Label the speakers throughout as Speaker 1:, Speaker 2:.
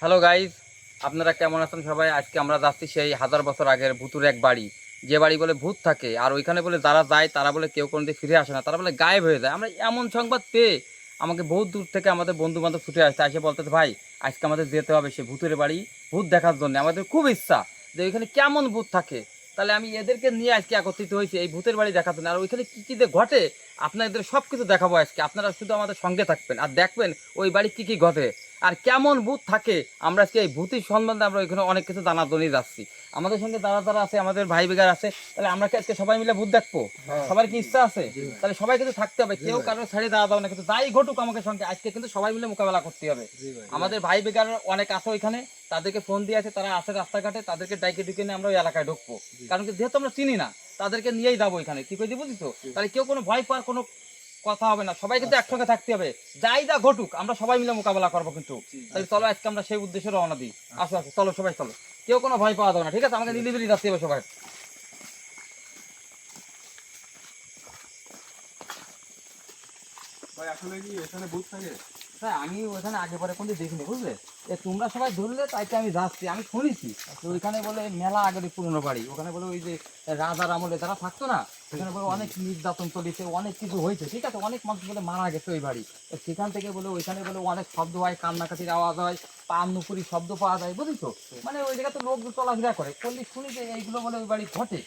Speaker 1: Hello guys, আপনারা কেমন আছেন সবাই? আজকে আমরা যাচ্ছি সেই 1000 বছর আগের ভূতুর এক বাড়ি, যে বাড়ি বলে ভূত থাকে। আর ওইখানে বলে যারা যায় তারা বলে কেউ কোনোদিন ফিরে আসে না, তারা বলে গায়েব হয়ে যায়। আমরা এমন সংবাদ পেয়ে আমাকে বহুত দূর থেকে আমাদের বন্ধু বান্ধব ছুটে আসছে, এসে বলতেছে ভাই আজকে আমাদের যেতে হবে সে ভূতের বাড়ি, ভূত দেখার জন্য। আমাদের খুব ইচ্ছা যে ওইখানে কেমন ভূত থাকে। তাহলে আমি এদেরকে নিয়ে আজকে একত্রিত হয়েছি এই ভূতের বাড়ি দেখার জন্য। আর ওইখানে কী কী যে ঘটে আপনাদের সব কিছু দেখাবো আজকে। আপনারা শুধু আমাদের সঙ্গে থাকবেন আর দেখবেন ওই বাড়ি কী কী ঘটে আর কেমন ভূত থাকে। আমরা আজকে এই ভূতের সম্বন্ধে আমরা ওইখানে অনেক কিছু জানার জন্যই যাচ্ছি। আমাদের সঙ্গে যারা যারা আছে, আমাদের ভাই বেগার আছে, তাহলে আমরা কি আজকে সবাই মিলে ভূত দেখবো? সবার কি ইচ্ছা আছে? তাহলে সবাই কিন্তু থাকতে হবে, কেউ কারো ছাড়িয়ে দেওয়া যাবে না। কিন্তু যাই ঘটুক আমাকে সঙ্গে আজকে কিন্তু সবাই মিলে মোকাবেলা করতে হবে। আমাদের ভাই বেগার অনেক আছে ওইখানে, তাদেরকে ফোন দিয়ে আছে, তারা আছে রাস্তাঘাটে, তাদেরকে ডাইকে ডুকে নিয়ে আমরা ওই এলাকায় ঢুকবো। কারণ কি যেহেতু আমরা চিনি না, তাদেরকে নিয়েই যাবো ওইখানে। কি কই বুঝিস তো? তাহলে কেউ কোনো ভয় পাওয়ার কোনো কথা হবে না, সবাই কিন্তু একসঙ্গে থাকতে হবে। যাই যা ঘটুক আমরা সবাই মিলে মোকাবেলা করবো কিন্তু। তাহলে চলো আজকে আমরা সেই উদ্দেশ্যে রওনা দিই। আসো আসো, চলো সবাই চলো, কেউ কোনো ভয় পাওয়া যাবে না, ঠিক আছে? আমাকে নিলিবিলি যাচ্তে হবে সবাই।
Speaker 2: ভাই আসলে কি এখানে ভূত থাকে?
Speaker 1: হ্যাঁ, আমি ওইখানে আগে পরে কোনো দেখিনি, বুঝলে? তোমরা সবাই ধরলে তাইতে আমি যাচ্ছি। আমি শুনেছি ওইখানে বলে মেলা আগের পুরনো বাড়ি, ওখানে বলে ওই যে রাজার আমলে যারা থাকতো না, ওখানে বলে অনেক নির্যাতন চলেছে, অনেক কিছু হয়েছে, ঠিক আছে? অনেক মানুষ বলে মারা গেছে ওই বাড়ি। সেখান থেকে বলে ওইখানে বলে অনেক শব্দ হয়, কান্নাকাটির আওয়াজ হয়, পান নুপুরি শব্দ পাওয়া যায়, বুঝিস তো? মানে ওই জায়গাতে লোক চলাফেরা করে, করলে শুনি যে এইগুলো বলে ওই বাড়ি ঘটে।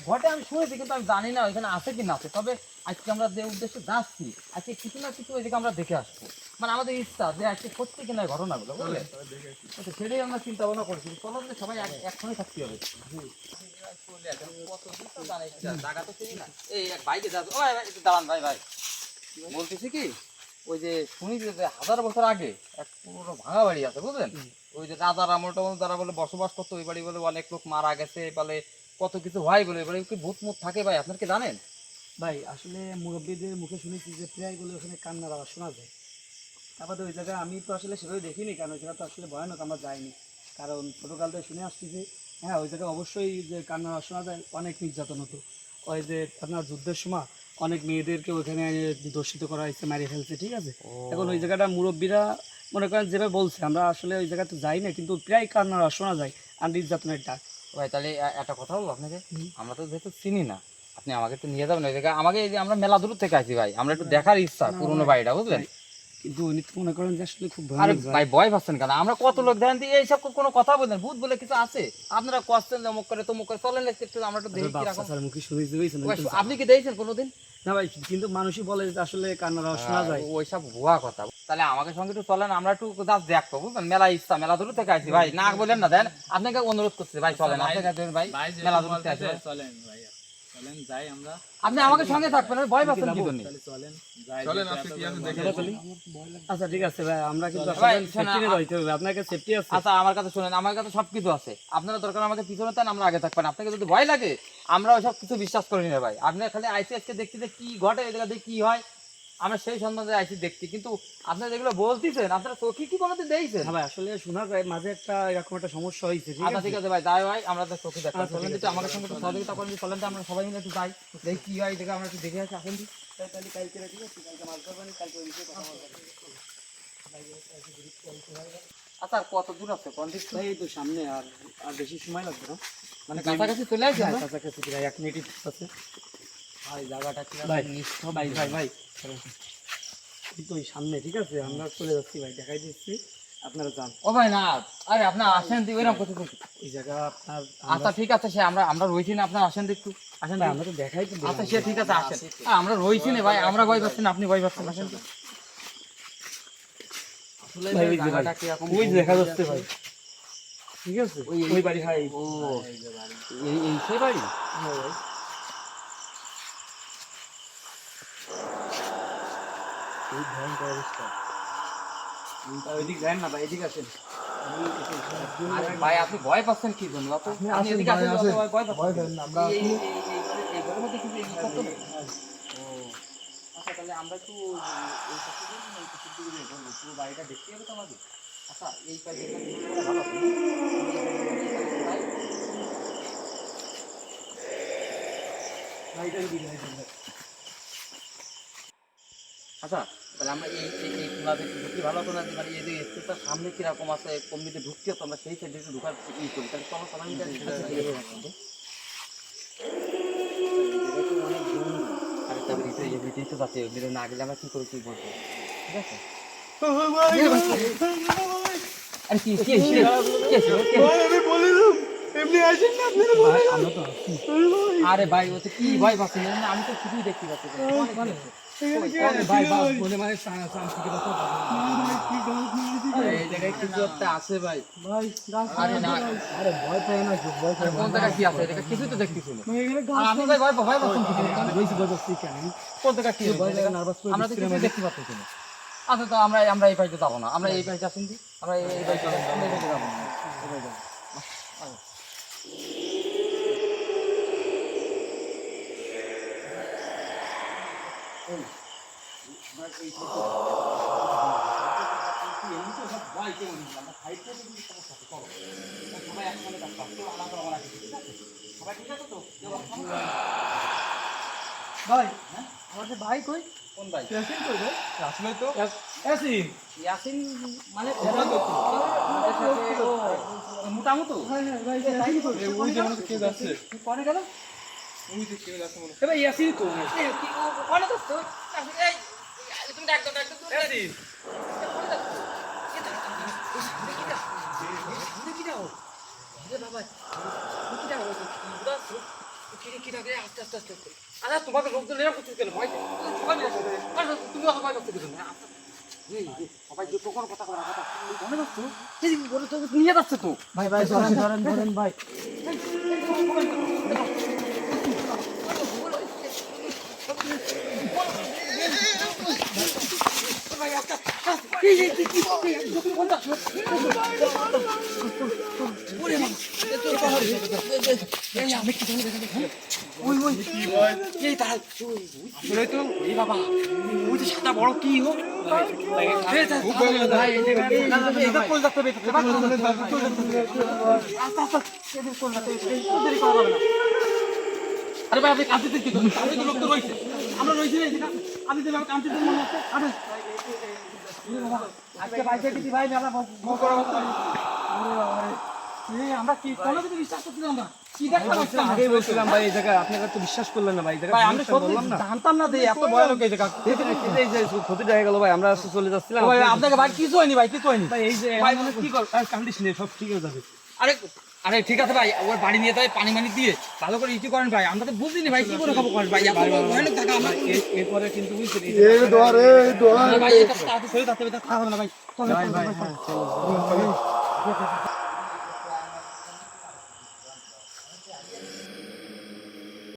Speaker 1: ঘটে আমি শুনেছি, কিন্তু আমি জানি না ওইখানে আছে কি না আছে। তবে আজকে আমরা যে উদ্দেশ্যে যাচ্ছি, আজকে কিছু না কিছু ওই জায়গায় আমরা দেখে আসবো। মানে আমাদের ইচ্ছা যে আজকে সত্যি কিনা ঘটনাগুলো, বুঝলে? আচ্ছা, সেটাই আমরা চিন্তা ভাবনা করেছি। চলো যে সবাই একসঙ্গে থাকতে হবে। জায়গা তো চিনি না। এই এক বাইকে যাচ্ছে, ও ভাই ভাই একটু দাঁড়ান, ভাই ভাই বলতেছি কি, ওই যে শুনি যে 1000 বছর আগে এক পুরোনো ভাঙা বাড়ি আছে, বুঝলেন? ওই যে রাজার আমলটা যারা বলে বসবাস করতো ওই বাড়ি, বলে অনেক লোক মারা গেছে, বলে কত কিছু হয়, বলে এবারে কি ভূত মুত থাকে। ভাই আপনার কি জানেন?
Speaker 3: ভাই আসলে মুরব্বীদের মুখে শুনেছি যে প্রায়গুলো ওখানে কান্নার আওয়াজ শোনা যায়। তারপরে ওই জায়গায় আমি তো আসলে সেভাবে দেখিনি, কারণ ওই জায়গা তো আসলে ভয়ানক, আমরা যাইনি। কারণ ছোটোকাল থেকে শুনে আসছি যে হ্যাঁ ওই জায়গায় অবশ্যই যে কান্নার আওয়াজ শোনা যায়, অনেক নির্যাতন হতো। ওই যে আপনার যুদ্ধের সময় অনেক মেয়েদেরকে ওইখানে দর্শিত করা হয়েছে, মারিয়ে ফেলছে, ঠিক আছে? এখন ওই জায়গাটা মুরব্বীরা মনে করেন যেভাবে বলছে, আমরা আসলে ওই জায়গাতে যাই না, কিন্তু প্রায় কান্নার আওয়াজ শোনা যায় আর নির্যাতনের ডাক।
Speaker 1: ভাই তাহলে একটা কথা বলবো আপনাকে, আমরা তো যেহেতু চিনি না, আপনি আমাকে একটু নিয়ে যাবেন ওই জায়গায়। আমাকে এই যে আমরা মেলা দূর থেকে আছি ভাই, আমরা একটু দেখার ইচ্ছা পুরোনো বাড়িটা, বুঝলেন?
Speaker 3: কিন্তু উনি তো মনে করেন যে আসলে খুব
Speaker 1: আরে
Speaker 3: ভয়ানক
Speaker 1: ভাই ভয় পাচ্ছেন কেন? আমরা কত লোক ধ্যান দিয়ে এইসব কোনো কথা বলেন, ভূত বলে কিছু আছে? আপনারা কষ্টেন অমুক করে তমুক করে, চলেন একটু আমরা একটু দেখি কিরকম।
Speaker 3: মুখে শুনেছি বুঝছেন?
Speaker 1: আপনি কি দেখছেন কোনোদিন?
Speaker 3: না ভাই, কিন্তু মানুষই বলে যে আসলে কান্নার আওয়াজ শোনা যায়।
Speaker 1: ওইসব ভুয়া কথা। তাহলে আমাকে সঙ্গে একটু চলেন, আমরা একটু জাস্ট দেখবো, বুঝলেন? মেলা ইচ্ছা, মেলা দূর থেকে আসি ভাই, না বলেন না, দেন আপনাকে অনুরোধ করছি ভাই, চলেন আপনাকে দেন ভাই, মেলা দূর থেকে আসি।
Speaker 2: চলেন ভাই, চলেন যাই আমরা।
Speaker 1: আপনি আমাকে সঙ্গে থাকবেন, ভয় পাচ্ছেন কি জন্য?
Speaker 2: চলেন যাই, চলেন আজকে কি আছে দেখে আসি।
Speaker 3: আচ্ছা ঠিক আছে ভাই, আমরা কিন্তু
Speaker 1: ভাই,
Speaker 3: আসলে সেফটি নিয়ে যাইতে হবে, আপনার কাছে সেফটি আছে?
Speaker 1: আচ্ছা আমার কাছে শুনেন, আমার কাছে সবকিছু আছে। আপনারা দরকার আমাকে পিছনে দেন, আমরা আগে থাকবেন। আপনাকে যদি ভয় লাগে, আমরা ওইসব কিছু বিশ্বাস করি না ভাই। আপনি খালি আইসি আজকে দেখতে যে কি ঘটে, এই জায়গাতে কি হয়, আমরা সেই সম্বন্ধে আইসি দেখছি। কিন্তু আপনারা যেগুলো বলতেছেন, আপনারা চোখে কি কোনোদিন দেখছেন?
Speaker 3: হ্যাঁ ভাই, আসলে শোনা যায় মাঝে একটা এরকম একটা সমস্যা হয়েছে, ঠিক
Speaker 1: আচ্ছা
Speaker 3: আছে?
Speaker 1: ঠিক আছে ভাই, যাই ভাই, আমরা তো চোখে দেখলাম।
Speaker 3: আচ্ছা,
Speaker 1: চলেন
Speaker 3: ঠিক
Speaker 1: একটু
Speaker 3: আছে।
Speaker 1: আমাদের সঙ্গে একটু সহযোগিতা করেন, চলেন তো আমরা সবাই মিলে একটু যাই, দেখি কি হয়, দেখে আমরা একটু দেখে আসি। আসেন।
Speaker 3: তাহলে কালকে ঠিক আছে, কালকে মাছ ধরবেন, কালকে ওই বিষয়ে কথা বলবো।
Speaker 1: আচ্ছা আর কত দূর আছে কোন দিক?
Speaker 3: ভাই এই তো সামনে, আর আর বেশি সময় লাগবে না,
Speaker 1: মানে কাছাকাছি চলে আসি
Speaker 3: হ্যাঁ,
Speaker 1: আমরা?
Speaker 3: কাছাকাছি প্রায় 1 মিনিট আছে।
Speaker 1: ভাই জায়গাটা কি
Speaker 3: ভাই
Speaker 1: নিশ্চয়?
Speaker 3: ভাই ভাই ভাই এই তো ওই সামনে, ঠিক আছে? আমরা চলে যাচ্ছি ভাই, দেখাই দিচ্ছি, আপনারা যান।
Speaker 1: ও ভাই না, আরে আপনি আসেন তুই এরকম কথা বলছি।
Speaker 3: ওই জায়গা আপনার
Speaker 1: আচ্ছা ঠিক আছে, সে আমরা আমরা রয়েছি না, আপনার আসেন তো একটু, আসেন তো।
Speaker 3: আমরা তো দেখাই তো দিলাম।
Speaker 1: আচ্ছা সে ঠিক আছে, আসেন। আমরা রয়েছি না ভাই, আমরা ভয় পাচ্ছি না, আপনি ভয় পাচ্ছেন, আসেন তো। আসলে
Speaker 3: ভাই, ওই যে
Speaker 1: জায়গাটা
Speaker 3: ভাই,
Speaker 1: কিরকম
Speaker 3: ওই যে দেখা যাচ্ছে ভাই, ঠিক আছে? ওই বাড়ি, হ্যাঁ
Speaker 1: ও এই সেই বাড়ি।
Speaker 3: হ্যাঁ ভাই। খুব ভয়ঙ্কর অবস্থা। ওইদিক যান না ভাই, এদিকে আসেন।
Speaker 1: আরে ভাই আপনি ভয় পাচ্ছেন কি জন্য? আপনি এদিকে আসেন, ভয় পাচ্ছেন আমরা এই ঘরের মধ্যে কিছু এই করতে নেই। ও আচ্ছা, তাহলে আমরা একটু এই পাশে যাই না, এই পাশের দিকে যাই, বলবো পুরো বাড়িটা দেখতে হবে তো আমাদের। আচ্ছা এই পাশে গেলে ভালো হবে না? আচ্ছা তাহলে আমরা এই খোলাতে ঢুকি ভালো হতো না, যে মানে এই যে স্পেসটার সামনে কিরকম আছে কমনিতে ঢুকতে হতো, আমরা সেই সাইডে একটু ঢুকার ই করি। তাহলে চলো সবাই মিলে আরে তার ভিতরে এমনিতেই তো যাতে ওদের না গেলে আমরা কি করে কি বলবো, ঠিক আছে? আরে কি কি কি
Speaker 3: আমি বলিলাম এমনি আসেন না আপনারা ভাই, আমরা তো আছি।
Speaker 1: আরে ভাই ও তো কি ভয় পাচ্ছি না, আমি তো কিছুই দেখতে পাচ্ছি না।
Speaker 3: ভাই বাস বলে মানে চান্স থেকে বাঁচা
Speaker 2: এই জায়গায় কিছু একটা আছে ভাই।
Speaker 3: ভাই গাছ
Speaker 1: আরে না,
Speaker 3: আরে ভয় পায় না ভয় পায়
Speaker 1: কোন জায়গায় কি আছে এটা কিছুই তো দেখতেছি না।
Speaker 3: এখানে
Speaker 1: আর আমি ভাই ভয় ভয় পাচ্ছি কি
Speaker 3: বেশি ভয় পাচ্ছি কেন
Speaker 1: কোন জায়গায় কি
Speaker 3: ভয় লাগে নার্ভাস করে
Speaker 1: আমরা তো কিছুই দেখতে পাচ্ছি না। আচ্ছা তো আমরা এই পাইতে যাবো না, আমরা এই পাইতে আসেন দি, আমরা এই পাইতে যাবো না, এই পাইতে যাবো না, এই পাইতে যাবো।
Speaker 3: ভাই আমাদের ভাই কই
Speaker 1: কোন ভাই?
Speaker 3: ইয়াসিন কই ভাই
Speaker 2: আসলে তো
Speaker 3: ইয়াসিন
Speaker 1: ইয়াসিন মানে
Speaker 3: হ্যাঁ
Speaker 1: মোটামুটি
Speaker 3: হ্যাঁ ভাই ইয়াসিন কই
Speaker 2: ওই যে মনে কে যাচ্ছে,
Speaker 3: কোনে গেল
Speaker 2: ওই যে কে যাচ্ছে মনে
Speaker 3: এ ভাই ইয়াসিন কই
Speaker 1: কোনে দোস্ত এই তুমি ডাক দাও
Speaker 3: ইয়াসিন
Speaker 1: তোমাকে লোকজন এরকম করছিস কেন ভাই? তুমি সবাই করতে দিবেন সবাই যে কখনো কথা বলা কথা মনে করছো নিয়ে যাচ্ছে তো
Speaker 3: ভাই ভাই ধরেন ধরেন ধরেন ভাই
Speaker 2: আসলে তো
Speaker 1: এই বাবা ওই যে সাদা বড় কি হোক আরে ভাই আপনি কাঁদতে কি আপনি তো লোক তো রয়েছে আমরা রয়েছি আপনি তো কাঁদতে মনে হচ্ছে আরে
Speaker 3: আজকে বাইকে দিদি ভাই মেলা বউ করা হতো আমরা কি কোনো কিছু বিশ্বাস করছিলাম না কি দেখলাম আগেই বলছিলাম ভাই এই জায়গায় আপনারা তো বিশ্বাস করলেন না ভাই এই
Speaker 1: ভাই
Speaker 3: জায়গায়
Speaker 1: আমি সত্যি জানতাম না যে এত ভয়ানক এই জায়গা
Speaker 3: এই যে ক্ষতিটা হয়ে গেল ভাই আমরা চলে যাচ্ছিলাম
Speaker 1: ভাই আপনাকে ভাই কিছু হয়নি ভাই কিছু হয়নি
Speaker 3: ভাই এই যে
Speaker 1: ভাই মানে কি কর
Speaker 3: কান্দিস নেই সব ঠিক হয়ে যাবে
Speaker 1: আরে আরে ঠিক আছে ভাই ওর বাড়ি নিয়ে যাই পানি মানি দিয়ে ভালো করে ইটি করেন ভাই আমরা তো বুঝিনি ভাই কি করে খাবো করেন ভাই এত ভয়ানক জায়গা আমরা
Speaker 3: এরপরে কিন্তু বুঝছেন
Speaker 1: ভাই এটা তাড়াতাড়ি সরে যেতে হবে, তা খাওয়া হবে না ভাই চলেন, চলেন,
Speaker 3: ভাই
Speaker 1: চলেন।
Speaker 3: হ্যাঁ চলো